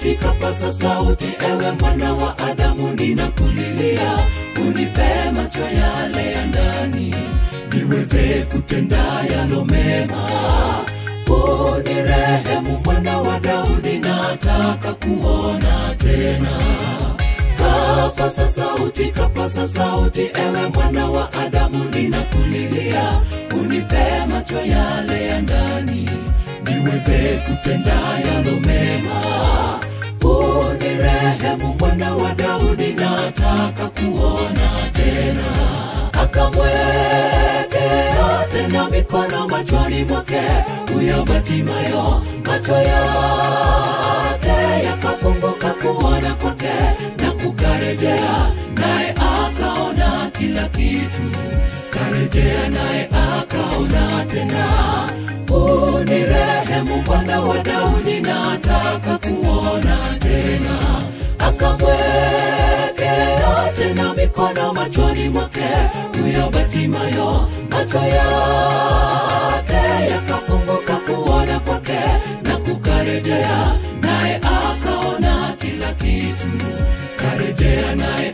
sauti, kapasa sauti, ewe mwana wa Adamu, ninakulilia, unipe macho yale ya ndani, niweze kutenda yalo mema. Unirehemu mwana wa Daudi, nataka kuona tena. Kapasa sauti, ewe mwana wa Adamu, ninakulilia, unipe macho yale ya ndani, niweze kutenda yalo mema. Unirehemu mwana wa Daudi, nataka kuona tena. Akamwekea tena mikono machoni mwake huyo Batimayo, macho yake yakafunguka kuona kwake na kukarejea, naye akaona kila kitu. Karejea naye akaona tena. Unirehemu mwana wa Daudi, nataka kuona tena. Akamwekea tena mikono machoni mwake huyo Batimayo, macho yake yakafunguka kuona kwake na kukarejea, naye akaona kila kitu. Karejea naye